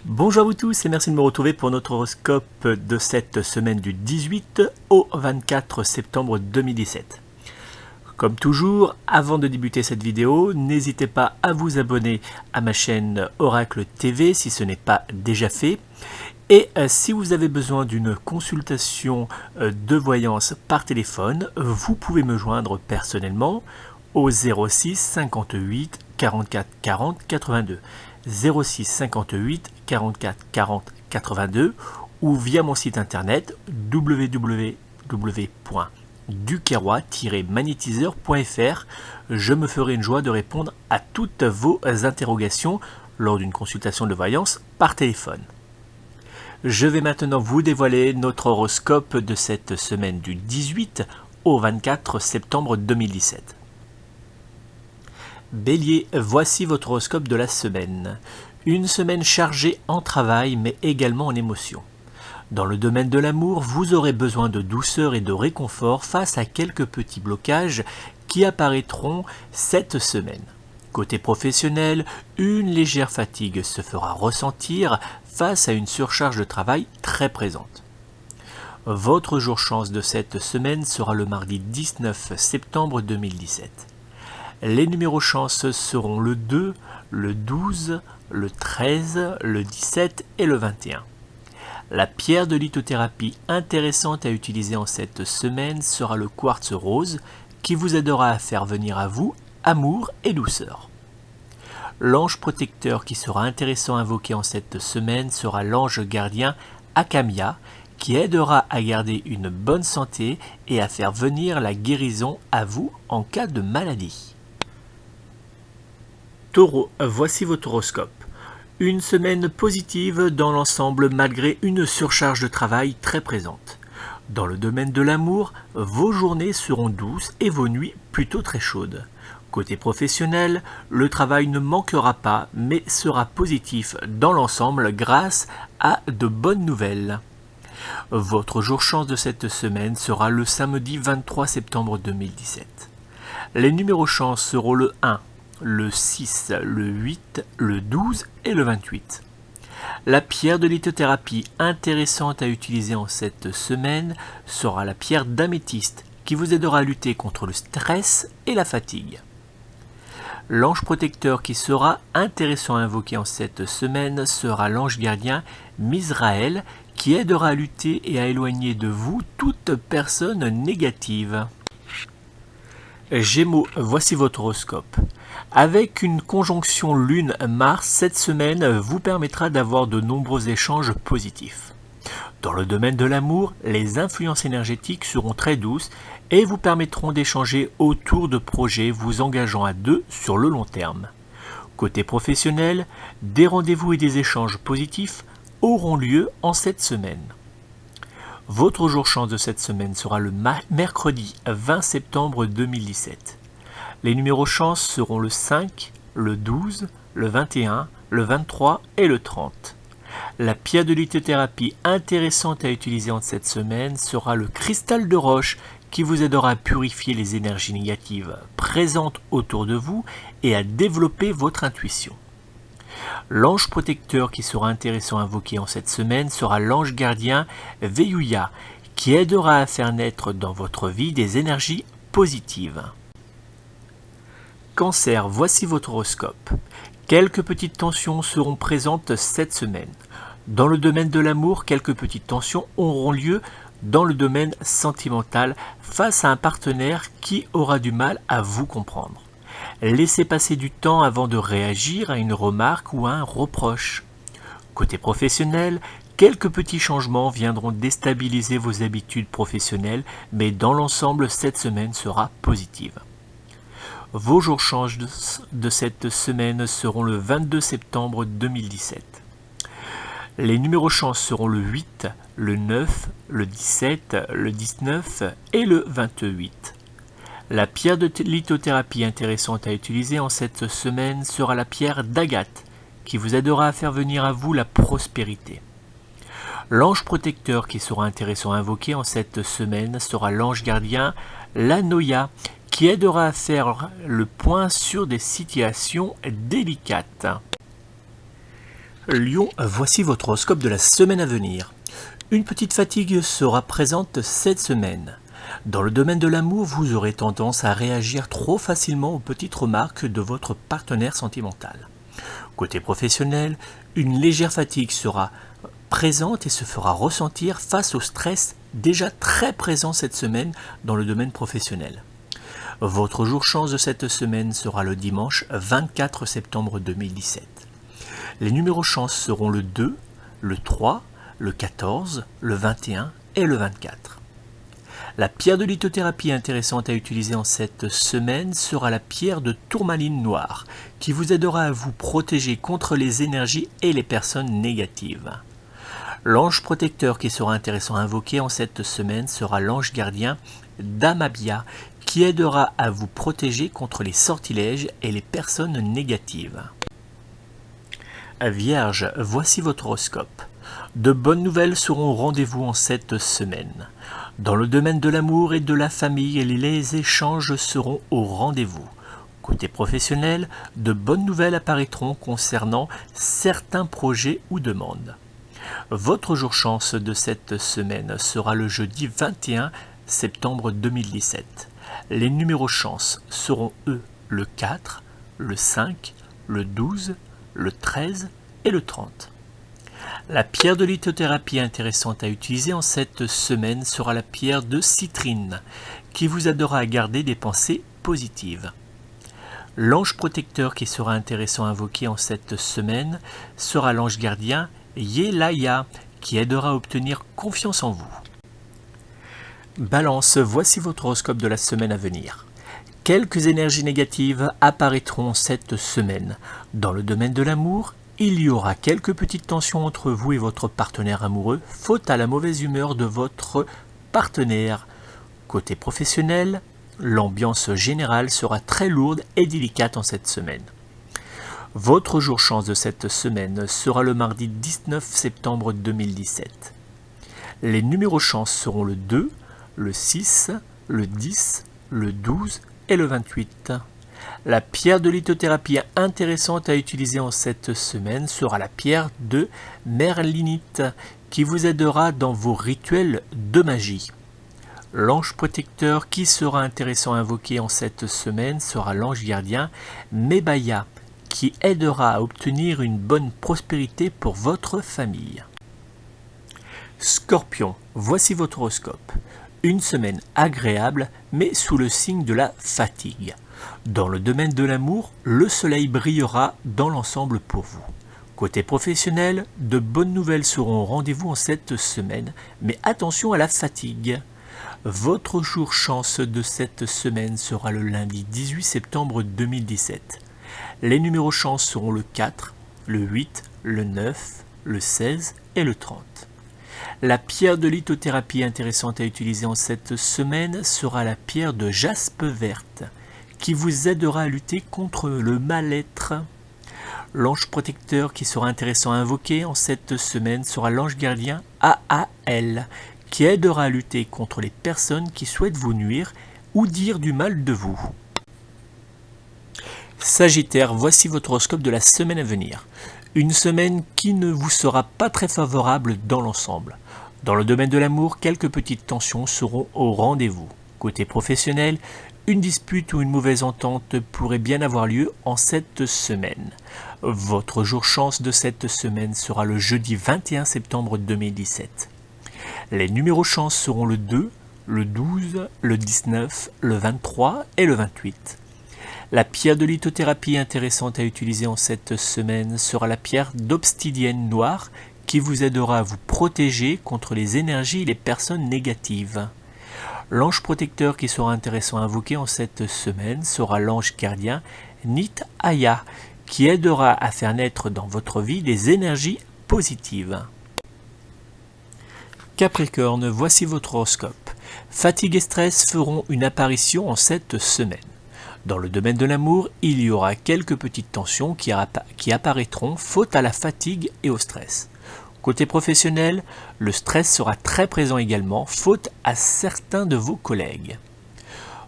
Bonjour à vous tous et merci de me retrouver pour notre horoscope de cette semaine du 18 au 24 septembre 2017. Comme toujours, avant de débuter cette vidéo, n'hésitez pas à vous abonner à ma chaîne Oracle TV si ce n'est pas déjà fait. Et si vous avez besoin d'une consultation de voyance par téléphone, vous pouvez me joindre personnellement au 06 58 44 40 82. 06 58 44 40 82 ou via mon site internet www.duquerrois-magnétiseur.fr. Je me ferai une joie de répondre à toutes vos interrogations lors d'une consultation de voyance par téléphone. Je vais maintenant vous dévoiler notre horoscope de cette semaine du 18 au 24 septembre 2017. Bélier, voici votre horoscope de la semaine. Une semaine chargée en travail mais également en émotions. Dans le domaine de l'amour, vous aurez besoin de douceur et de réconfort face à quelques petits blocages qui apparaîtront cette semaine. Côté professionnel, une légère fatigue se fera ressentir face à une surcharge de travail très présente. Votre jour chance de cette semaine sera le mardi 19 septembre 2017. Les numéros chance seront le 2, le 12, le 13, le 17 et le 21. La pierre de lithothérapie intéressante à utiliser en cette semaine sera le quartz rose qui vous aidera à faire venir à vous amour et douceur. L'ange protecteur qui sera intéressant à invoquer en cette semaine sera l'ange gardien Akamia qui aidera à garder une bonne santé et à faire venir la guérison à vous en cas de maladie. Taureau, voici votre horoscope. Une semaine positive dans l'ensemble malgré une surcharge de travail très présente. Dans le domaine de l'amour, vos journées seront douces et vos nuits plutôt très chaudes. Côté professionnel, le travail ne manquera pas mais sera positif dans l'ensemble grâce à de bonnes nouvelles. Votre jour chance de cette semaine sera le samedi 23 septembre 2017. Les numéros chance seront le 1, le 6, le 8, le 12 et le 28. La pierre de lithothérapie intéressante à utiliser en cette semaine sera la pierre d'améthyste qui vous aidera à lutter contre le stress et la fatigue. L'ange protecteur qui sera intéressant à invoquer en cette semaine sera l'ange gardien Misraël qui aidera à lutter et à éloigner de vous toute personne négative. Gémeaux, voici votre horoscope. Avec une conjonction Lune-Mars, cette semaine vous permettra d'avoir de nombreux échanges positifs. Dans le domaine de l'amour, les influences énergétiques seront très douces et vous permettront d'échanger autour de projets vous engageant à deux sur le long terme. Côté professionnel, des rendez-vous et des échanges positifs auront lieu en cette semaine. Votre jour chance de cette semaine sera le mercredi 20 septembre 2017. Les numéros chance seront le 5, le 12, le 21, le 23 et le 30. La pierre de lithothérapie intéressante à utiliser en cette semaine sera le cristal de roche qui vous aidera à purifier les énergies négatives présentes autour de vous et à développer votre intuition. L'ange protecteur qui sera intéressant à invoquer en cette semaine sera l'ange gardien Veyuya qui aidera à faire naître dans votre vie des énergies positives. Cancer, voici votre horoscope. Quelques petites tensions seront présentes cette semaine. Dans le domaine de l'amour, quelques petites tensions auront lieu dans le domaine sentimental face à un partenaire qui aura du mal à vous comprendre. Laissez passer du temps avant de réagir à une remarque ou à un reproche. Côté professionnel, quelques petits changements viendront déstabiliser vos habitudes professionnelles, mais dans l'ensemble, cette semaine sera positive. Vos jours chance de cette semaine seront le 22 septembre 2017. Les numéros chance seront le 8, le 9, le 17, le 19 et le 28. La pierre de lithothérapie intéressante à utiliser en cette semaine sera la pierre d'agate, qui vous aidera à faire venir à vous la prospérité. L'ange protecteur qui sera intéressant à invoquer en cette semaine sera l'ange gardien Lanoya, qui aidera à faire le point sur des situations délicates. Lion, voici votre horoscope de la semaine à venir. Une petite fatigue sera présente cette semaine. Dans le domaine de l'amour, vous aurez tendance à réagir trop facilement aux petites remarques de votre partenaire sentimental. Côté professionnel, une légère fatigue sera présente et se fera ressentir face au stress déjà très présent cette semaine dans le domaine professionnel. Votre jour chance de cette semaine sera le dimanche 24 septembre 2017. Les numéros chance seront le 2, le 3, le 14, le 21 et le 24. La pierre de lithothérapie intéressante à utiliser en cette semaine sera la pierre de tourmaline noire, qui vous aidera à vous protéger contre les énergies et les personnes négatives. L'ange protecteur qui sera intéressant à invoquer en cette semaine sera l'ange gardien d'Amabia, qui aidera à vous protéger contre les sortilèges et les personnes négatives. Vierge, voici votre horoscope. De bonnes nouvelles seront au rendez-vous en cette semaine. Dans le domaine de l'amour et de la famille, les échanges seront au rendez-vous. Côté professionnel, de bonnes nouvelles apparaîtront concernant certains projets ou demandes. Votre jour chance de cette semaine sera le jeudi 21 septembre 2017. Les numéros chance seront le 4, le 5, le 12, le 13 et le 30. La pierre de lithothérapie intéressante à utiliser en cette semaine sera la pierre de citrine, qui vous aidera à garder des pensées positives. L'ange protecteur qui sera intéressant à invoquer en cette semaine sera l'ange gardien Yelaya, qui aidera à obtenir confiance en vous. Balance, voici votre horoscope de la semaine à venir. Quelques énergies négatives apparaîtront cette semaine. Dans le domaine de l'amour, il y aura quelques petites tensions entre vous et votre partenaire amoureux, faute à la mauvaise humeur de votre partenaire. Côté professionnel, l'ambiance générale sera très lourde et délicate en cette semaine. Votre jour chance de cette semaine sera le mardi 19 septembre 2017. Les numéros chance seront le 2, le 6, le 10, le 12 et le 28. La pierre de lithothérapie intéressante à utiliser en cette semaine sera la pierre de merlinite, qui vous aidera dans vos rituels de magie. L'ange protecteur qui sera intéressant à invoquer en cette semaine sera l'ange gardien Mebaya, qui aidera à obtenir une bonne prospérité pour votre famille. Scorpion, voici votre horoscope. Une semaine agréable, mais sous le signe de la fatigue. Dans le domaine de l'amour, le soleil brillera dans l'ensemble pour vous. Côté professionnel, de bonnes nouvelles seront au rendez-vous en cette semaine, mais attention à la fatigue. Votre jour chance de cette semaine sera le lundi 18 septembre 2017. Les numéros chance seront le 4, le 8, le 9, le 16 et le 30. La pierre de lithothérapie intéressante à utiliser en cette semaine sera la pierre de jaspe verte, qui vous aidera à lutter contre le mal-être. L'ange protecteur qui sera intéressant à invoquer en cette semaine sera l'ange gardien Aal, qui aidera à lutter contre les personnes qui souhaitent vous nuire ou dire du mal de vous. Sagittaire, voici votre horoscope de la semaine à venir. Une semaine qui ne vous sera pas très favorable dans l'ensemble. Dans le domaine de l'amour, quelques petites tensions seront au rendez-vous. Côté professionnel, une dispute ou une mauvaise entente pourrait bien avoir lieu en cette semaine. Votre jour chance de cette semaine sera le jeudi 21 septembre 2017. Les numéros chance seront le 2, le 12, le 19, le 23 et le 28. La pierre de lithothérapie intéressante à utiliser en cette semaine sera la pierre d'obsidienne noire, qui vous aidera à vous protéger contre les énergies et les personnes négatives. L'ange protecteur qui sera intéressant à invoquer en cette semaine sera l'ange gardien Nit-Aya, qui aidera à faire naître dans votre vie des énergies positives. Capricorne, voici votre horoscope. Fatigue et stress feront une apparition en cette semaine. Dans le domaine de l'amour, il y aura quelques petites tensions qui apparaîtront faute à la fatigue et au stress. Côté professionnel, le stress sera très présent également, faute à certains de vos collègues.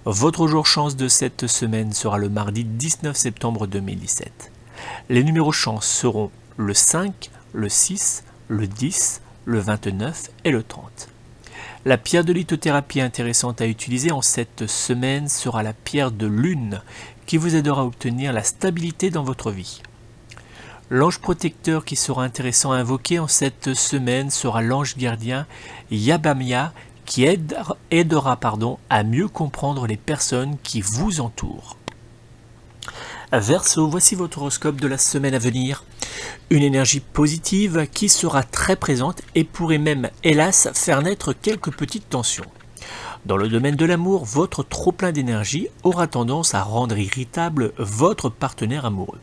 Votre jour chance de cette semaine sera le mardi 19 septembre 2017. Les numéros chance seront le 5, le 6, le 10, le 29 et le 30. La pierre de lithothérapie intéressante à utiliser en cette semaine sera la pierre de lune qui vous aidera à obtenir la stabilité dans votre vie. L'ange protecteur qui sera intéressant à invoquer en cette semaine sera l'ange gardien Yabamia qui aidera à mieux comprendre les personnes qui vous entourent. Verseau, voici votre horoscope de la semaine à venir. Une énergie positive qui sera très présente et pourrait même, hélas, faire naître quelques petites tensions. Dans le domaine de l'amour, votre trop-plein d'énergie aura tendance à rendre irritable votre partenaire amoureux.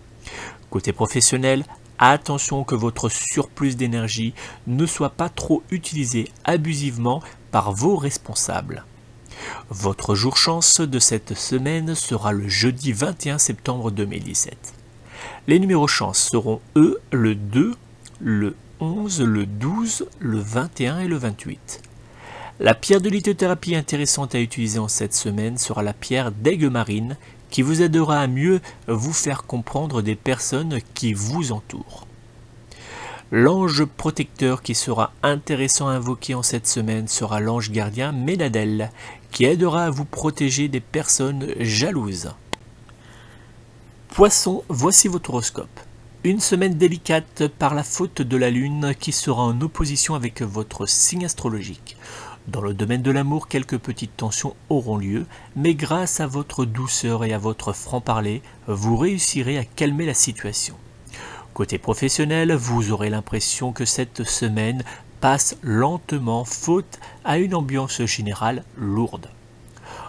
Côté professionnel, attention que votre surplus d'énergie ne soit pas trop utilisé abusivement par vos responsables. Votre jour chance de cette semaine sera le jeudi 21 septembre 2017. Les numéros chance seront le 2, le 11, le 12, le 21 et le 28. La pierre de lithothérapie intéressante à utiliser en cette semaine sera la pierre d'aigle marine qui vous aidera à mieux vous faire comprendre des personnes qui vous entourent. L'ange protecteur qui sera intéressant à invoquer en cette semaine sera l'ange gardien Ménadel qui aidera à vous protéger des personnes jalouses. Poisson, voici votre horoscope. Une semaine délicate par la faute de la lune qui sera en opposition avec votre signe astrologique. Dans le domaine de l'amour, quelques petites tensions auront lieu, mais grâce à votre douceur et à votre franc-parler, vous réussirez à calmer la situation. Côté professionnel, vous aurez l'impression que cette semaine passe lentement faute à une ambiance générale lourde.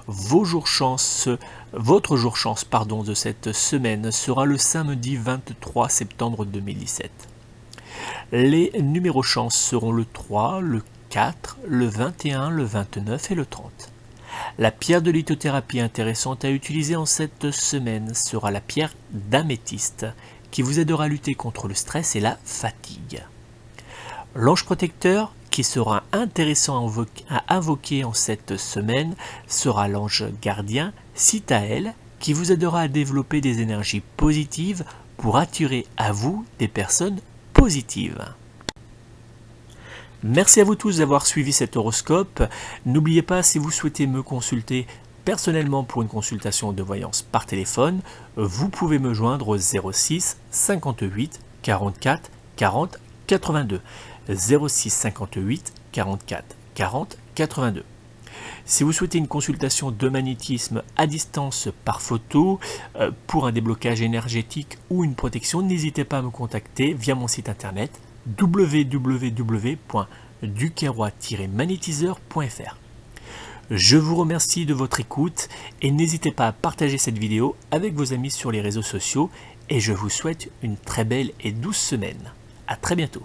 Votre jour chance de cette semaine sera le samedi 23 septembre 2017. Les numéros chance seront le 3, le 4, le 21, le 29 et le 30. La pierre de lithothérapie intéressante à utiliser en cette semaine sera la pierre d'améthyste qui vous aidera à lutter contre le stress et la fatigue. L'ange protecteur qui sera intéressant à invoquer en cette semaine sera l'ange gardien Sitael qui vous aidera à développer des énergies positives pour attirer à vous des personnes positives. Merci à vous tous d'avoir suivi cet horoscope. N'oubliez pas, si vous souhaitez me consulter personnellement pour une consultation de voyance par téléphone, vous pouvez me joindre au 06 58 44 40 82. 06 58 44 40 82. Si vous souhaitez une consultation de magnétisme à distance par photo pour un déblocage énergétique ou une protection, n'hésitez pas à me contacter via mon site internet www.duquerrois-magnétiseur.fr. Je vous remercie de votre écoute et n'hésitez pas à partager cette vidéo avec vos amis sur les réseaux sociaux et je vous souhaite une très belle et douce semaine. À très bientôt.